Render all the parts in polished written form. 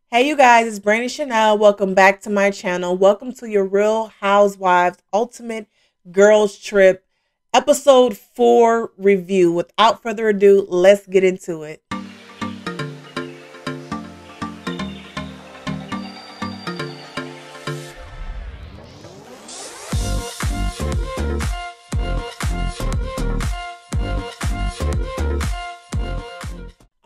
Hey you guys, it's Brandy Chanel. Welcome back to my channel. Welcome to your Real Housewives Ultimate Girls Trip episode 4 review. Without further ado, let's get into it.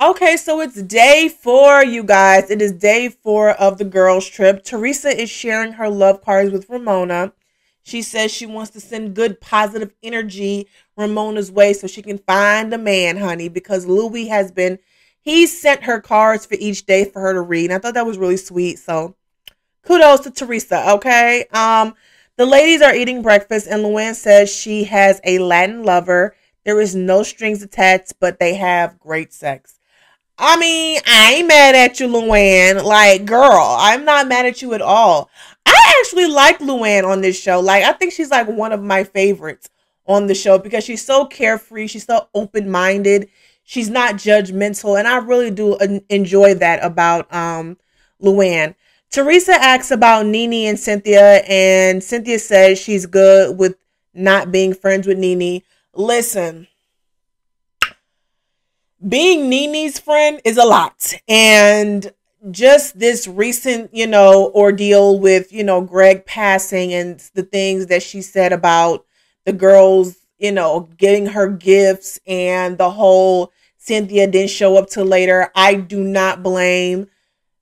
Okay, so it's day 4, you guys. It is day 4 of the girls trip. Teresa is sharing her love cards with Ramona. She says she wants to send good positive energy Ramona's way so she can find a man, honey, because Louis he sent her cards for each day for her to read. And I thought that was really sweet. So kudos to Teresa, okay? The ladies are eating breakfast and Luann says she has a Latin lover. There is no strings attached, but they have great sex. I mean, I ain't mad at you, Luann. Like, girl, I'm not mad at you at all. I actually like Luann on this show. Like, I think she's like one of my favorites on the show because she's so carefree. She's so open-minded. She's not judgmental. And I really do enjoy that about Luann. Teresa asks about Nene and Cynthia. And Cynthia says she's good with not being friends with Nene. Listen. Being Nene's friend is a lot. And just this recent, ordeal with, Greg passing and the things that she said about the girls, getting her gifts and the whole Cynthia didn't show up till later. I do not blame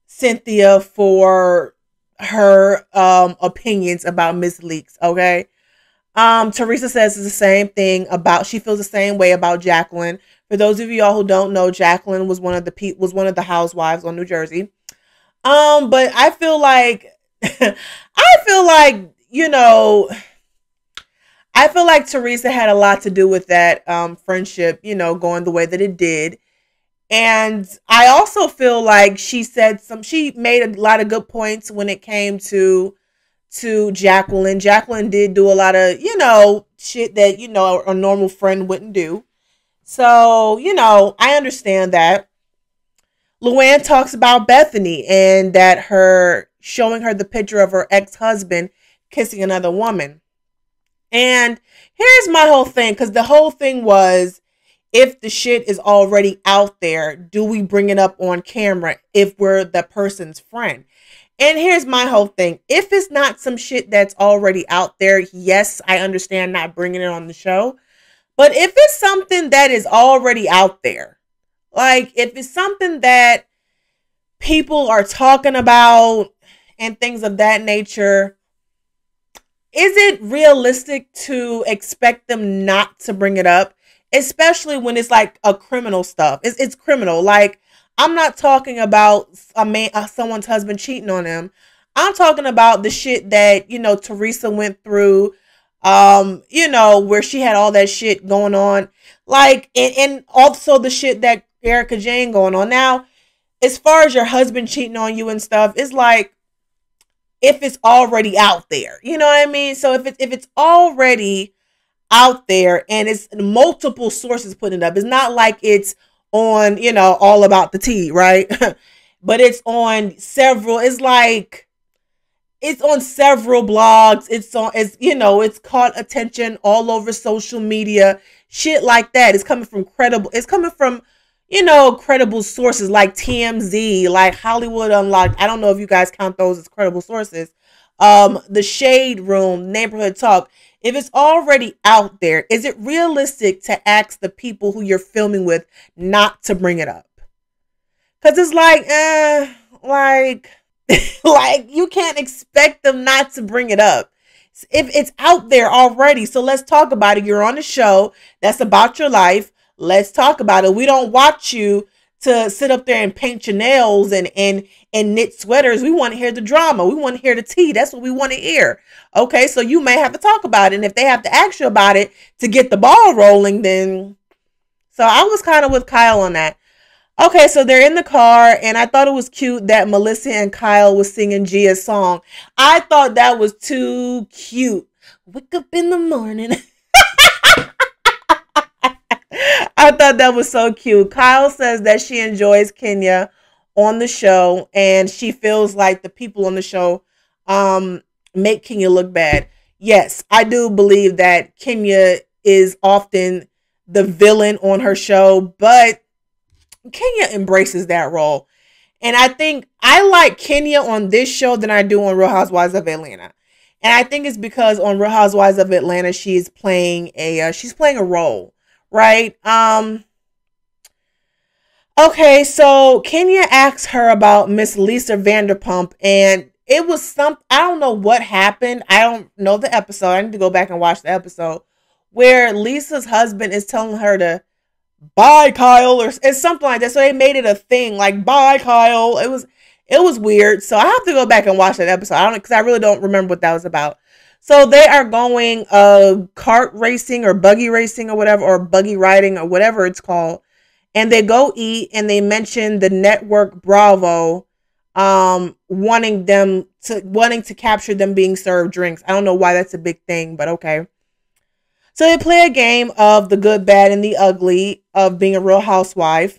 Cynthia for her opinions about Miss Leaks, okay? Teresa says the same thing she feels the same way about Jacqueline. For those of y'all who don't know, Jacqueline was one of the housewives on New Jersey. But I feel like I feel like Teresa had a lot to do with that friendship, going the way that it did. And I also feel like she made a lot of good points when it came to Jacqueline. Jacqueline did do a lot of, shit that, a normal friend wouldn't do. So, I understand that. Luann talks about Bethany and that showing her the picture of her ex-husband kissing another woman. And here's my whole thing, because the whole thing was, if the shit is already out there, do we bring it up on camera if we're the person's friend? And here's my whole thing. If it's not some shit that's already out there, yes, I understand not bringing it on the show. But if it's something that is already out there, like if it's something that people are talking about and things of that nature, is it realistic to expect them not to bring it up? Especially when it's like a criminal stuff. It's criminal. Like, I'm not talking about someone's husband cheating on him. I'm talking about the shit that, Teresa went through, where she had all that shit going on. Like, and also the shit that Erica Jane going on. Now, as far as your husband cheating on you and stuff, it's like, if it's already out there, you know what I mean? So if it's already out there and it's multiple sources putting it up, it's not like it's on, all about the tea, right? But it's on several blogs. It's caught attention all over social media, shit like that. It's coming from credible sources like TMZ, like Hollywood Unlocked. I don't know if you guys count those as credible sources. The Shade Room, Neighborhood Talk. If it's already out there, is it realistic to ask the people who you're filming with not to bring it up? Because it's like you can't expect them not to bring it up if it's out there already. So let's talk about it. You're on a show that's about your life. Let's talk about it. We don't watch you to sit up there and paint your nails and knit sweaters. We want to hear the drama. We want to hear the tea. That's what we want to hear. Okay, so you may have to talk about it. And if they have to ask you about it to get the ball rolling, then... So I was kind of with Kyle on that. Okay, so they're in the car, and I thought it was cute that Melissa and Kyle was singing Gia's song. I thought that was too cute. Wake up in the morning. I thought that was so cute. Kyle says that she enjoys Kenya on the show, and she feels like the people on the show make Kenya look bad. Yes, I do believe that Kenya is often the villain on her show, but Kenya embraces that role. And I think I like Kenya on this show than I do on Real Housewives of Atlanta. And I think it's because on Real Housewives of Atlanta, she's playing a role, right? Okay, so Kenya asks her about Miss Lisa Vanderpump, and it was I don't know what happened. I don't know the episode. I need to go back and watch the episode where Lisa's husband is telling her to bye Kyle, or it's something like that. So they made it a thing, like bye Kyle. It was weird. So I have to go back and watch that episode. I don't, because I really don't remember what that was about. So they are going kart racing or buggy racing or whatever, or buggy riding or whatever it's called. And they go eat, and they mention the network Bravo wanting to capture them being served drinks. I don't know why that's a big thing, but okay. So they play a game of the good, bad, and the ugly of being a Real Housewife.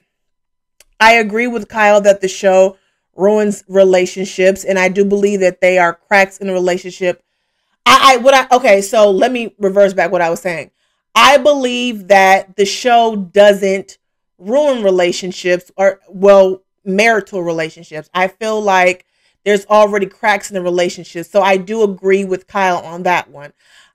I agree with Kyle that the show ruins relationships, and I do believe that they are cracks in a relationship. Okay, so let me reverse back what I was saying. I believe that the show doesn't ruin relationships, or, well, marital relationships. I feel like there's already cracks in the relationship. So I do agree with Kyle on that one.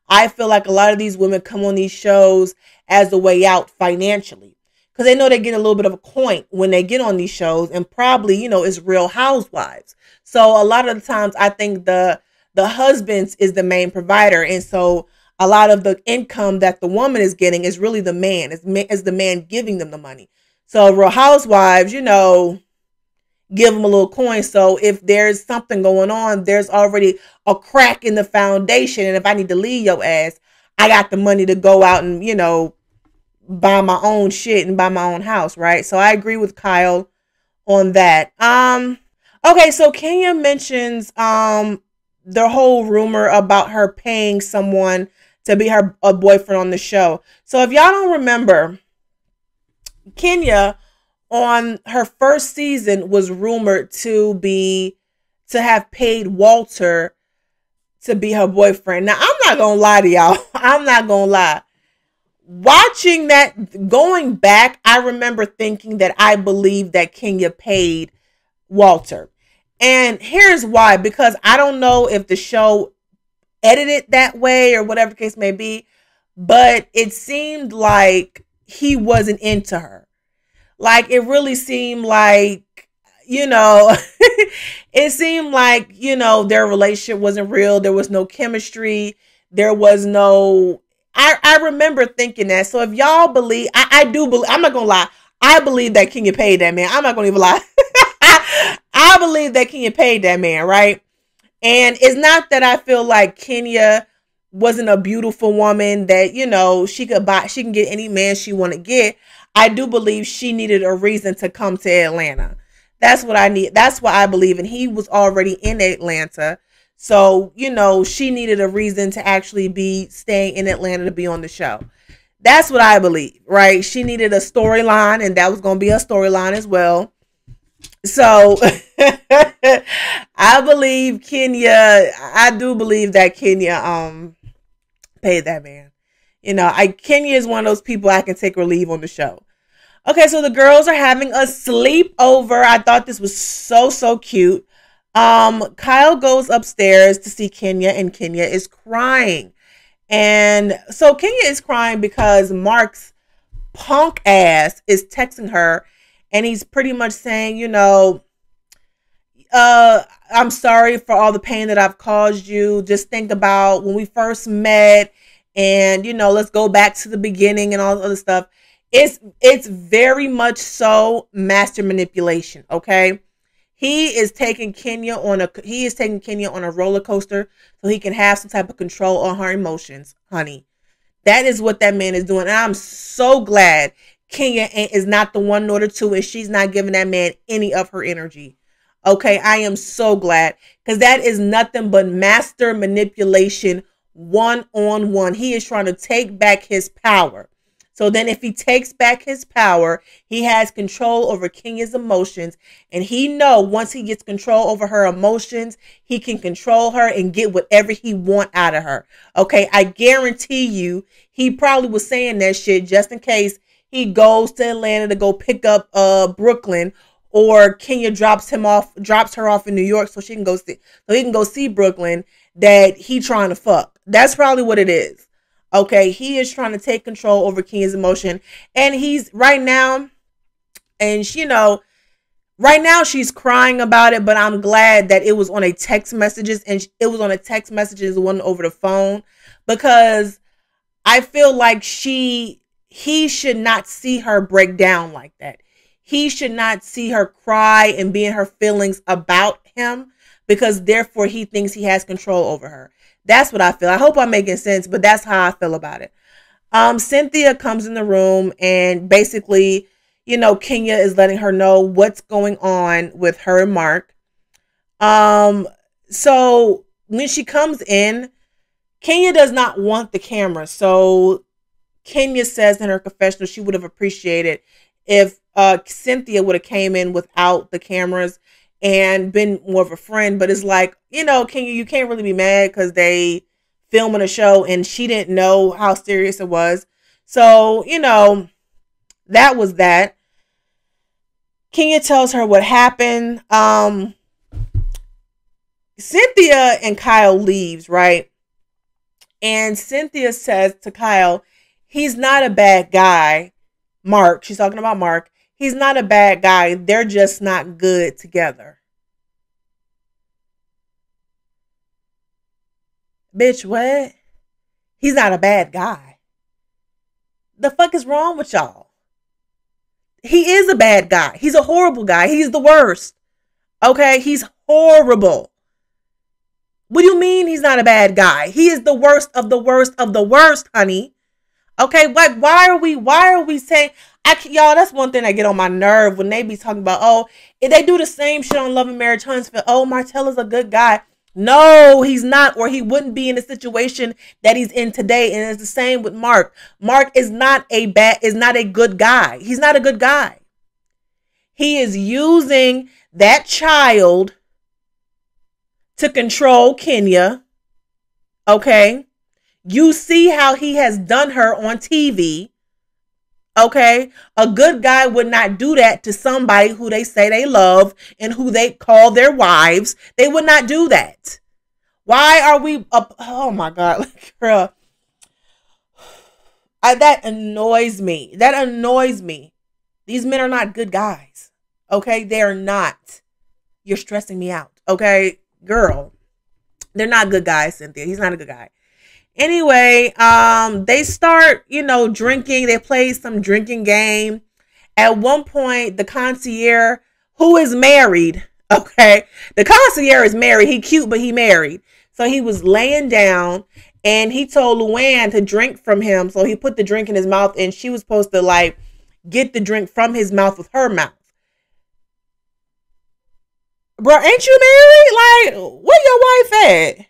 I feel like a lot of these women come on these shows as a way out financially, because they know they get a little bit of a coin when they get on these shows, and probably, it's Real Housewives. So a lot of the times I think the husbands is the main provider. And so a lot of the income that the woman is getting is really the man, is the man giving them the money. So Real Housewives, give them a little coin. So if there's something going on, there's already a crack in the foundation. And if I need to leave your ass, I got the money to go out and, buy my own shit and buy my own house, right? So I agree with Kyle on that. Okay, so Kenya mentions the whole rumor about her paying someone to be a boyfriend on the show. So if y'all don't remember, Kenya on her first season was rumored to have paid Walter to be her boyfriend. Now, I'm not going to lie to y'all. I'm not going to lie. Watching that, going back, I remember thinking that I believed that Kenya paid Walter. And here's why. Because I don't know if the show edited that way or whatever the case may be, but it seemed like he wasn't into her. Like, it really seemed like, it seemed like, their relationship wasn't real. There was no chemistry. There was no, I remember thinking that. So if y'all believe, I do believe, I'm not going to lie. I believe that Kenya paid that man. I'm not going to even lie. I believe that Kenya paid that man, right? And it's not that I feel like Kenya wasn't a beautiful woman that, she can get any man she want to get. I do believe she needed a reason to come to Atlanta. That's what I need. That's what I believe. And he was already in Atlanta. So, she needed a reason to actually be staying in Atlanta to be on the show. That's what I believe, right? She needed a storyline, and that was going to be a storyline as well. So I believe Kenya, I do believe that Kenya paid that man. Kenya is one of those people I can take or leave on the show. Okay, so the girls are having a sleepover. I thought this was so cute. Kyle goes upstairs to see Kenya, and Kenya is crying. And so Kenya is crying because Mark's punk ass is texting her, and he's pretty much saying, I'm sorry for all the pain that I've caused you. Just think about when we first met, and, let's go back to the beginning and all the other stuff. It's very much so master manipulation, okay? He is taking Kenya on a roller coaster so he can have some type of control on her emotions, honey. That is what that man is doing. And I'm so glad Kenya is not the one nor the two, and she's not giving that man any of her energy. Okay, I am so glad, because that is nothing but master manipulation one-on-one. He is trying to take back his power. So then if he takes back his power, he has control over Kenya's emotions. And he know once he gets control over her emotions, he can control her and get whatever he want out of her. Okay, I guarantee you, he probably was saying that shit just in case he goes to Atlanta to go pick up Brooklyn, or Kenya drops her off in New York so he can go see Brooklyn, that he trying to fuck. That's probably what it is. Okay, he is trying to take control over Kenya's emotion. And he's right now, and right now she's crying about it, but I'm glad that it was on a text messages, and it was on a text messages, one over the phone, because I feel like he should not see her break down like that. He should not see her cry and be in her feelings about him, because therefore he thinks he has control over her. That's what I feel. I hope I'm making sense, but that's how I feel about it. Cynthia comes in the room and basically, Kenya is letting her know what's going on with her and Mark. So when she comes in, Kenya does not want the camera. So Kenya says in her confessional she would have appreciated if Cynthia would have came in without the cameras and been more of a friend. But it's like, Kenya, you can't really be mad because they filming a show and she didn't know how serious it was. So, that was that. Kenya tells her what happened. Cynthia and Kyle leaves, right? And Cynthia says to Kyle, he's not a bad guy. Mark, she's talking about Mark. He's not a bad guy. They're just not good together. Bitch, what? He's not a bad guy. The fuck is wrong with y'all? He is a bad guy. He's a horrible guy. He's the worst. Okay? He's horrible. What do you mean he's not a bad guy? He is the worst of the worst of the worst, honey. Okay? Why are we saying... y'all, that's one thing that get on my nerve when they be talking about, oh, if they do the same shit on Love and Marriage Huntsville, oh, Martell is a good guy. No, he's not, or he wouldn't be in the situation that he's in today. And it's the same with Mark. Mark is not a good guy. He's not a good guy. He is using that child to control Kenya. Okay? You see how he has done her on TV. Okay, a good guy would not do that to somebody who they say they love and who they call their wives. They would not do that. Why are we up? Oh my God, girl. That annoys me. That annoys me. These men are not good guys. Okay, they are not. You're stressing me out. Okay, girl. They're not good guys, Cynthia. He's not a good guy. Anyway, they start, drinking. They play some drinking game. At one point, the concierge, who is married, okay, the concierge is married. He cute, but he married. So he was laying down and he told Luann to drink from him. So he put the drink in his mouth and she was supposed to get the drink from his mouth with her mouth. Bro, ain't you married? Where your wife at?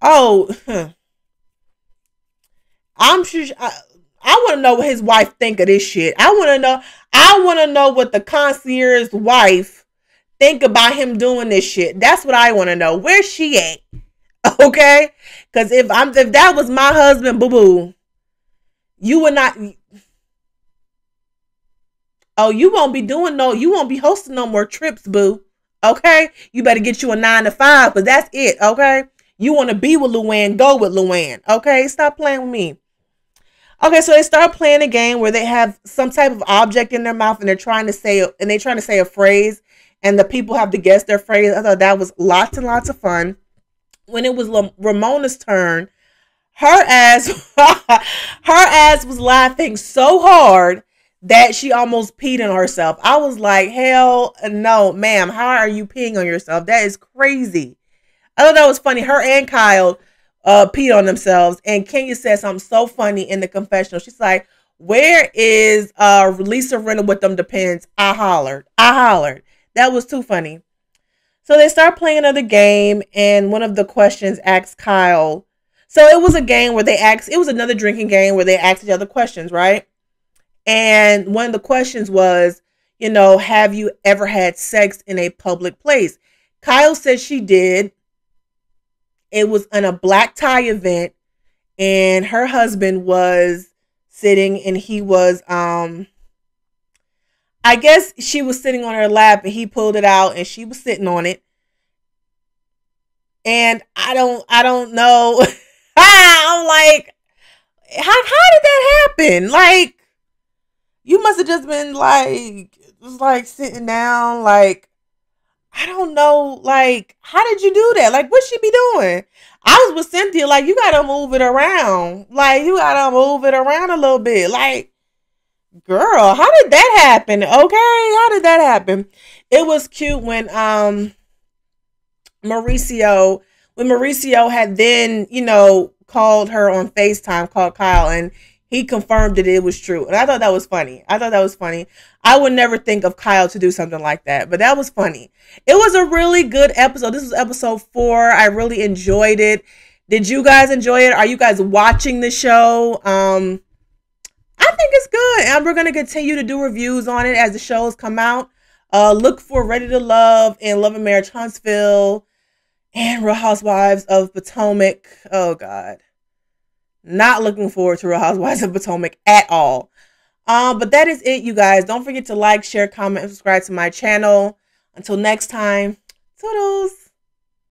Oh, I'm sure. I want to know what his wife think of this shit. I want to know what the concierge's wife think about him doing this shit. That's what I want to know. Where's she at? Okay, because if that was my husband, boo boo, you would not. Oh, you won't be hosting no more trips, boo. Okay, you better get you a 9 to 5, but that's it. Okay. You want to be with Luann, go with Luann. Okay, stop playing with me. Okay, so they start playing a game where they have some type of object in their mouth and they're trying to say a phrase, and the people have to guess their phrase. I thought that was lots and lots of fun. When it was Ramona's turn, her ass was laughing so hard that she almost peed on herself. I was like, hell no, ma'am. How are you peeing on yourself? That is crazy. I thought that was funny. Her and Kyle peed on themselves. And Kenya said something so funny in the confessional. She's like, where is Lisa Rinna with them depends? I hollered. That was too funny. So they start playing another game. And one of the questions asks Kyle. So it was a game where they asked, it was another drinking game where they asked each other questions, right? And one of the questions was, have you ever had sex in a public place? Kyle said she did. It was in a black tie event, and her husband was sitting, and he was, I guess she was sitting on her lap, and he pulled it out, and she was sitting on it. And I don't know. I'm like, how did that happen? Like, you must have just been like, just like sitting down, like, I don't know, like, how did you do that? Like, what she be doing? I was with Cynthia, like, you gotta move it around. Like, you gotta move it around a little bit. Like, girl, how did that happen? Okay, how did that happen? It was cute when Mauricio had then, called her on FaceTime, called Kyle, and he confirmed that it was true. And I thought that was funny. I would never think of Kyle to do something like that, but that was funny. It was a really good episode. This was episode 4. I really enjoyed it. Did you guys enjoy it? Are you guys watching the show? I think it's good, and we're going to continue to do reviews on it as the shows come out. Look for Ready to Love and Love and Marriage Huntsville and Real Housewives of Potomac. Oh, God. Not looking forward to Real Housewives of Potomac at all. But that is it, you guys. Don't forget to like, share, comment, and subscribe to my channel. Until next time, toodles.